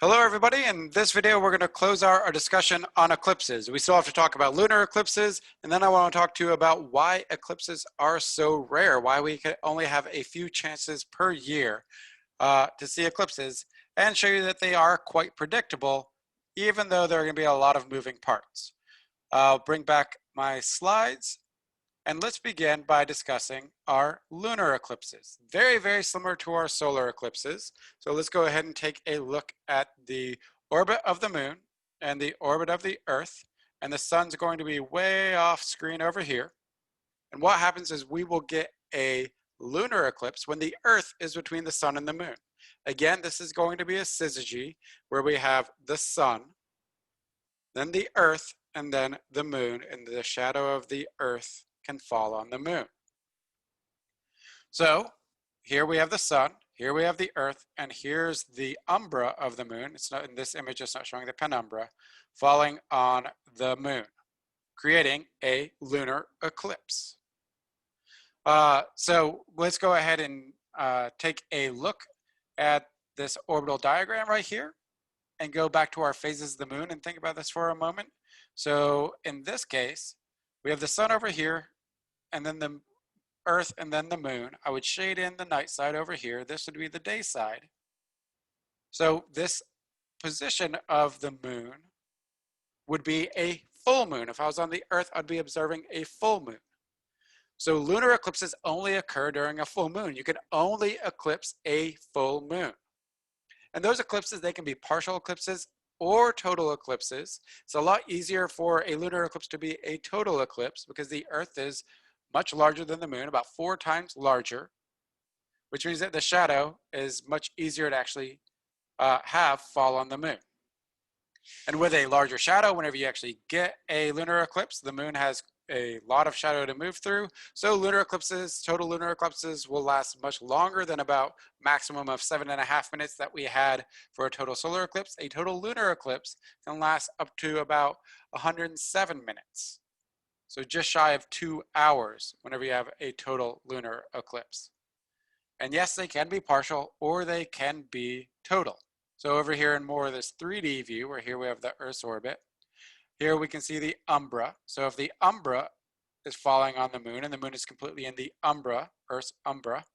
Hello everybody, in this video we're going to close our discussion on eclipses. We still have to talk about lunar eclipses, and then I want to talk to you about why eclipses are so rare, why we can only have a few chances per year to see eclipses, and show you that they are quite predictable, even though there are going to be a lot of moving parts. I'll bring back my slides, and let's begin by discussing our lunar eclipses. Very, very similar to our solar eclipses. So let's go ahead and take a look at the orbit of the moon and the orbit of the Earth. And the sun's going to be way off screen over here. And what happens is we will get a lunar eclipse when the Earth is between the sun and the moon. Again, this is going to be a syzygy where we have the sun, then the Earth, and then the moon, and the shadow of the Earth can fall on the moon. So here we have the sun, here we have the Earth, and here's the umbra of the moon. It's not in this image, it's not showing the penumbra, falling on the moon, creating a lunar eclipse. So let's go ahead and take a look at this orbital diagram right here and go back to our phases of the moon and think about this for a moment. So in this case, we have the sun over here, and then the Earth, and then the moon. I would shade in the night side over here. This would be the day side. So this position of the moon would be a full moon. If I was on the Earth, I'd be observing a full moon. So lunar eclipses only occur during a full moon. You can only eclipse a full moon. And those eclipses, they can be partial eclipses or total eclipses. It's a lot easier for a lunar eclipse to be a total eclipse because the Earth is much larger than the moon, about 4 times larger, which means that the shadow is much easier to actually have fall on the moon. And with a larger shadow, whenever you actually get a lunar eclipse, the moon has a lot of shadow to move through. So lunar eclipses, total lunar eclipses, will last much longer than about maximum of 7.5 minutes that we had for a total solar eclipse. A total lunar eclipse can last up to about 107 minutes. So just shy of 2 hours whenever you have a total lunar eclipse. And yes, they can be partial or they can be total. So over here in more of this 3D view, where here we have the Earth's orbit, here we can see the umbra. So if the umbra is falling on the moon and the moon is completely in the umbra, Earth's umbra,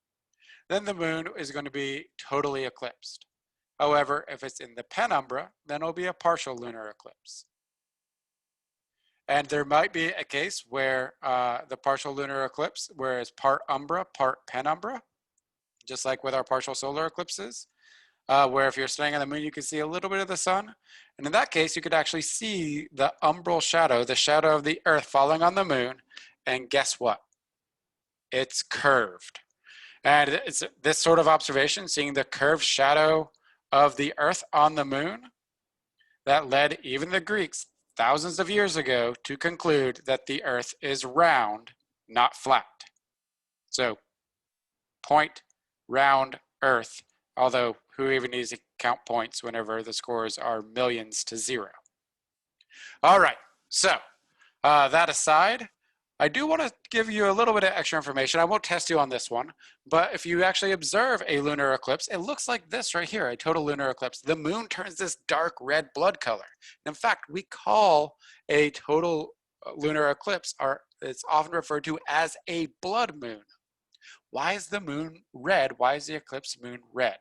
then the moon is going to be totally eclipsed. However, if it's in the penumbra, then it'll be a partial lunar eclipse. And there might be a case where the partial lunar eclipse, where it's part umbra, part penumbra, just like with our partial solar eclipses, where if you're staying on the moon, you can see a little bit of the sun. And in that case, you could actually see the umbral shadow, the shadow of the Earth falling on the moon. And guess what? It's curved. And it's this sort of observation, seeing the curved shadow of the Earth on the moon, that led even the Greeks thousands of years ago to conclude that the Earth is round, not flat. So, point, round, Earth, although who even needs to count points whenever the scores are millions to 0? All right, so that aside, I do want to give you a little bit of extra information. I won't test you on this one, but if you actually observe a lunar eclipse, it looks like this right here, a total lunar eclipse. The moon turns this dark red blood color. In fact, we call a total lunar eclipse, or it's often referred to as a blood moon. Why is the moon red? Why is the eclipse moon red?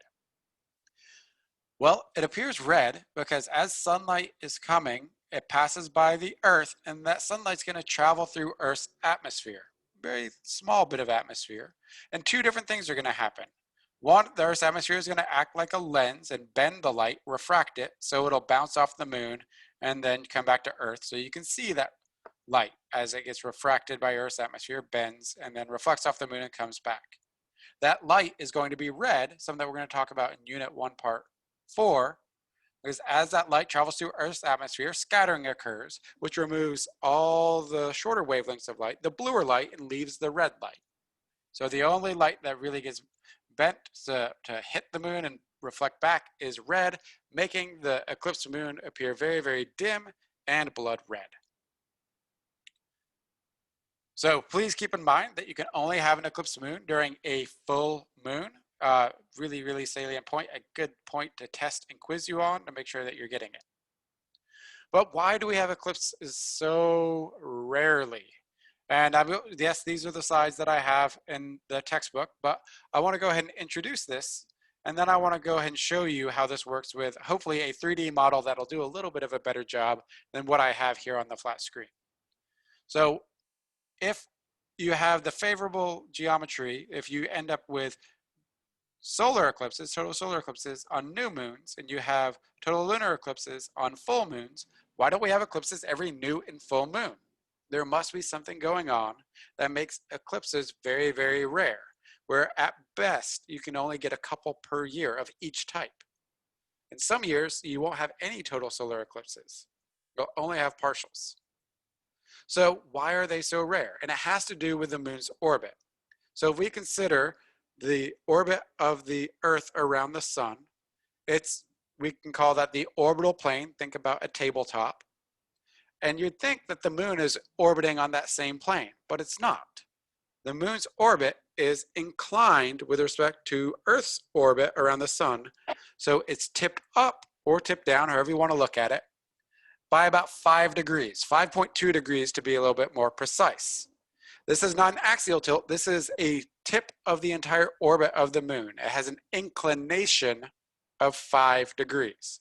Well, it appears red because as sunlight is coming, it passes by the Earth, and that sunlight's going to travel through Earth's atmosphere, very small bit of atmosphere, and 2 different things are going to happen. One, the Earth's atmosphere is going to act like a lens and bend the light, refract it, so it'll bounce off the moon and then come back to Earth. So you can see that light as it gets refracted by Earth's atmosphere, bends, and then reflects off the moon and comes back. That light is going to be red, something that we're going to talk about in Unit 1, Part 4, because as that light travels through Earth's atmosphere, scattering occurs, which removes all the shorter wavelengths of light, the bluer light, and leaves the red light. So the only light that really gets bent to hit the moon and reflect back is red, making the eclipsed moon appear very, very dim and blood red. So please keep in mind that you can only have an eclipsed moon during a full moon. really, really salient point, a good point to test and quiz you on to make sure that you're getting it. But why do we have eclipses so rarely? And yes, these are the slides that I have in the textbook, but I want to go ahead and introduce this. And then I want to go ahead and show you how this works with hopefully a 3D model that'll do a little bit of a better job than what I have here on the flat screen. So if you have the favorable geometry, if you end up with solar eclipses, total solar eclipses on new moons, and you have total lunar eclipses on full moons, why don't we have eclipses every new and full moon? There must be something going on that makes eclipses very, very rare, where at best you can only get a couple per year of each type. In some years, you won't have any total solar eclipses. You'll only have partials. So why are they so rare? And it has to do with the moon's orbit. So if we consider the orbit of the Earth around the sun, we can call that the orbital plane. Think about a tabletop. And you'd think that the moon is orbiting on that same plane, but it's not. The moon's orbit is inclined with respect to Earth's orbit around the sun. So it's tipped up or tipped down, however you want to look at it, by about 5 degrees, 5.2 degrees to be a little bit more precise. This is not an axial tilt. This is a tip of the entire orbit of the moon. It has an inclination of 5 degrees,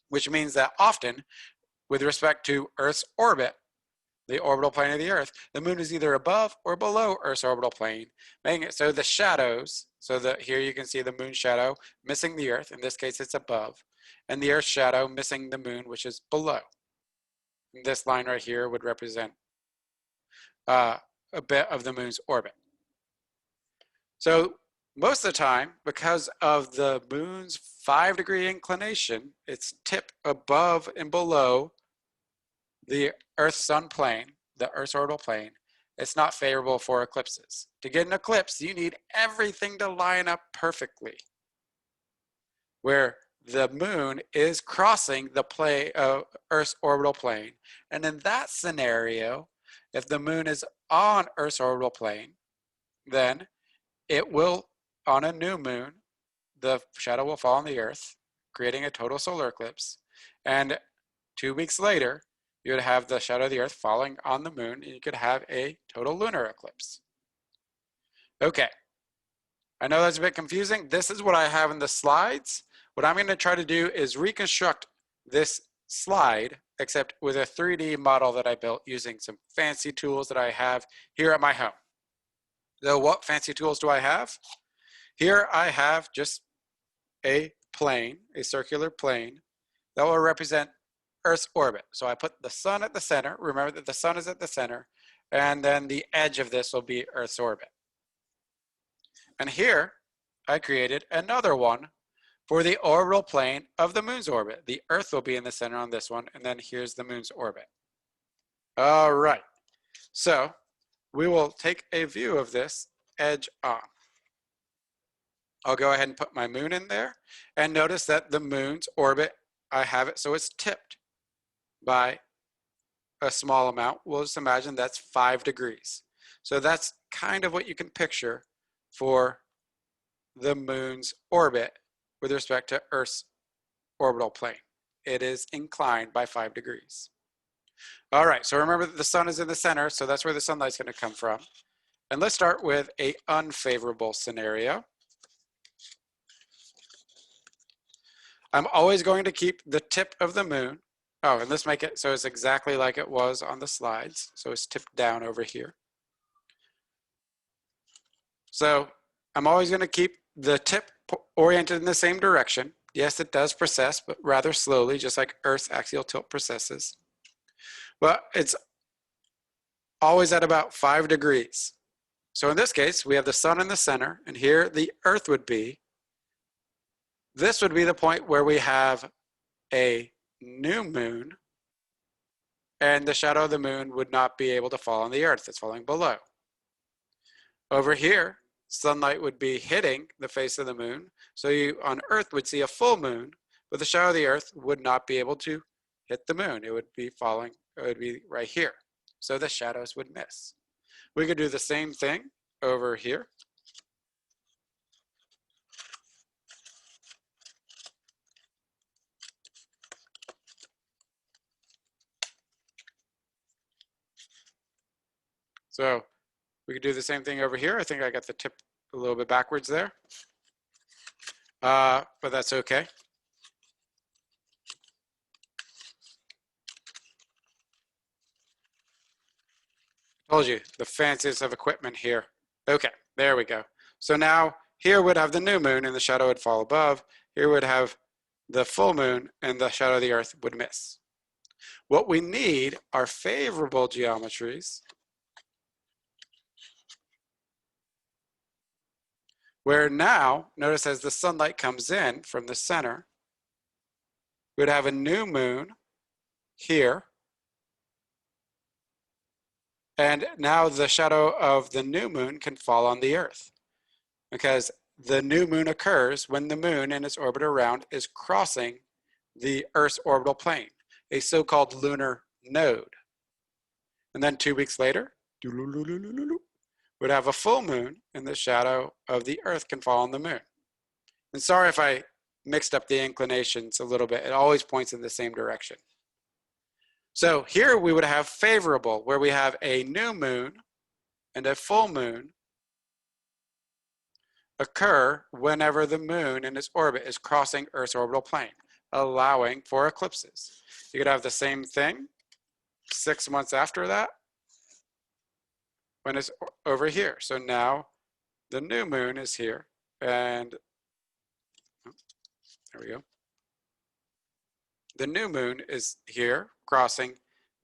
which means that often, with respect to Earth's orbit, the orbital plane of the Earth, the moon is either above or below Earth's orbital plane, making it so the shadows, so that here you can see the moon shadow missing the Earth, in this case it's above, and the Earth's shadow missing the moon, which is below. And this line right here would represent a bit of the moon's orbit. So most of the time, because of the moon's 5-degree inclination, it's tipped above and below the Earth-Sun plane, the Earth's orbital plane, it's not favorable for eclipses. To get an eclipse, you need everything to line up perfectly, where the moon is crossing the Earth's orbital plane. And in that scenario, if the moon is on Earth's orbital plane, then it will, on a new moon, the shadow will fall on the Earth, creating a total solar eclipse. And 2 weeks later, you would have the shadow of the Earth falling on the moon, and you could have a total lunar eclipse. Okay, I know that's a bit confusing. This is what I have in the slides. What I'm going to try to do is reconstruct this slide, except with a 3D model that I built using some fancy tools that I have here at my home. So what fancy tools do I have? Here I have just a plane, a circular plane, that will represent Earth's orbit. So I put the sun at the center. Remember that the sun is at the center. And then the edge of this will be Earth's orbit. And here I created another one for the orbital plane of the moon's orbit. The Earth will be in the center on this one. And then here's the moon's orbit. All right. So we will take a view of this edge on. I'll go ahead and put my moon in there. And notice that the moon's orbit, I have it so it's tipped by a small amount. We'll just imagine that's 5 degrees. So that's kind of what you can picture for the moon's orbit with respect to Earth's orbital plane. It is inclined by 5 degrees. All right, so remember that the sun is in the center, so that's where the sunlight's going to come from. And let's start with an unfavorable scenario. I'm always going to keep the tip of the moon. Oh, and let's make it so it's exactly like it was on the slides. So it's tipped down over here. So I'm always going to keep the tip oriented in the same direction. Yes, it does precess, but rather slowly, just like Earth's axial tilt precesses. But it's always at about 5 degrees. So in this case, we have the sun in the center, and here the Earth would be. This would be the point where we have a new moon, and the shadow of the moon would not be able to fall on the Earth. It's falling below. Over here, sunlight would be hitting the face of the moon, so you on Earth would see a full moon, but the shadow of the Earth would not be able to hit the moon. It would be falling, it would be right here. So the shadows would miss. We could do the same thing over here. So we could do the same thing over here. I think I got the tip a little bit backwards there, but that's okay. Told you, the fanciest of equipment here. Okay, there we go. So now here would have the new moon and the shadow would fall above. Here would have the full moon and the shadow of the earth would miss. What we need are favorable geometries where now, notice as the sunlight comes in from the center, we would have a new moon here. And now the shadow of the new moon can fall on the earth because the new moon occurs when the moon in its orbit around is crossing the Earth's orbital plane, a so-called lunar node. And then 2 weeks later, would have a full moon and the shadow of the Earth can fall on the moon. And sorry if I mixed up the inclinations a little bit. It always points in the same direction. So here we would have favorable, where we have a new moon and a full moon occur whenever the moon in its orbit is crossing Earth's orbital plane, allowing for eclipses. You could have the same thing 6 months after that when it's over here. So now the new moon is here, and there we go. The new moon is here crossing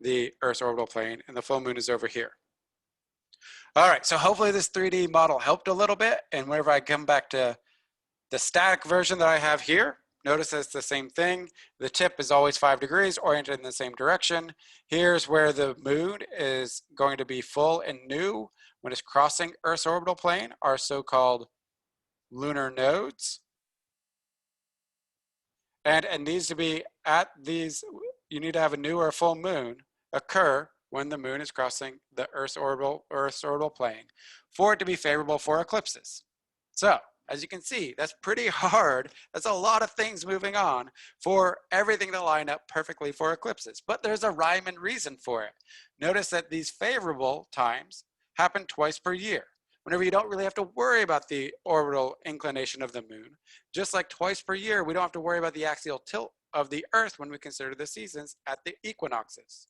the Earth's orbital plane, and the full moon is over here. All right, so hopefully this 3D model helped a little bit, and whenever I come back to the static version that I have here, notice it's the same thing. The tip is always 5 degrees, oriented in the same direction. Here's where the moon is going to be full and new when it's crossing Earth's orbital plane, our so-called lunar nodes. And it needs to be at these, you need to have a new or a full moon occur when the moon is crossing the Earth's orbital plane for it to be favorable for eclipses. So, as you can see, that's pretty hard. That's a lot of things moving on for everything to line up perfectly for eclipses. But there's a rhyme and reason for it. Notice that these favorable times happen twice per year, whenever you don't really have to worry about the orbital inclination of the moon. Just like twice per year, we don't have to worry about the axial tilt of the Earth when we consider the seasons at the equinoxes.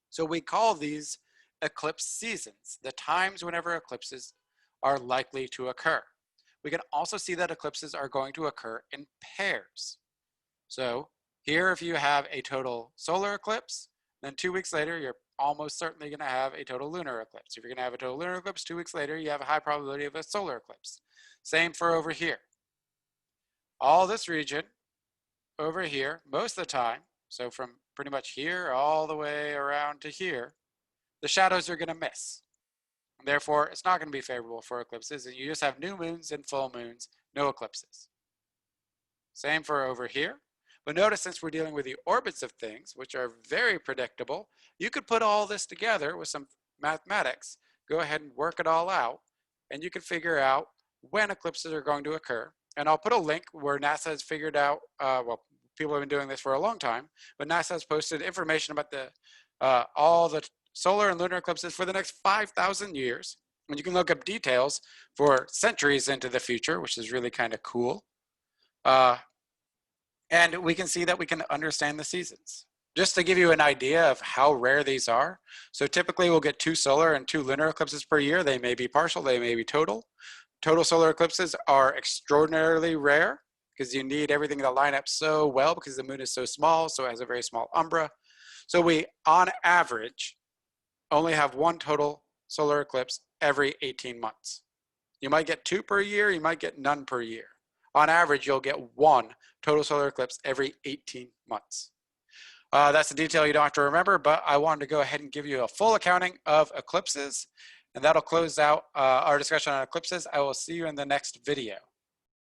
So we call these eclipse seasons, the times whenever eclipses are likely to occur. We can also see that eclipses are going to occur in pairs. So here, if you have a total solar eclipse, then 2 weeks later, you're almost certainly going to have a total lunar eclipse. If you're going to have a total lunar eclipse, 2 weeks later, you have a high probability of a solar eclipse. Same for over here. All this region over here, most of the time, so from pretty much here all the way around to here, the shadows are going to miss. And therefore, it's not going to be favorable for eclipses, and you just have new moons and full moons, no eclipses. Same for over here. But notice, since we're dealing with the orbits of things, which are very predictable, you could put all this together with some mathematics, go ahead and work it all out, and you can figure out when eclipses are going to occur. And I'll put a link where NASA has figured out, well, people have been doing this for a long time, but NASA has posted information about all the solar and lunar eclipses for the next 5,000 years. And you can look up details for centuries into the future, which is really kind of cool. And we can see that we can understand the seasons. Just to give you an idea of how rare these are. So typically we'll get 2 solar and 2 lunar eclipses per year. They may be partial, they may be total. Total solar eclipses are extraordinarily rare because you need everything to line up so well because the moon is so small, so it has a very small umbra. So we, on average, only have 1 total solar eclipse every 18 months. You might get 2 per year, you might get none per year. On average, you'll get 1 total solar eclipse every 18 months. That's a detail you don't have to remember, but I wanted to go ahead and give you a full accounting of eclipses, and that'll close out our discussion on eclipses. I will see you in the next video.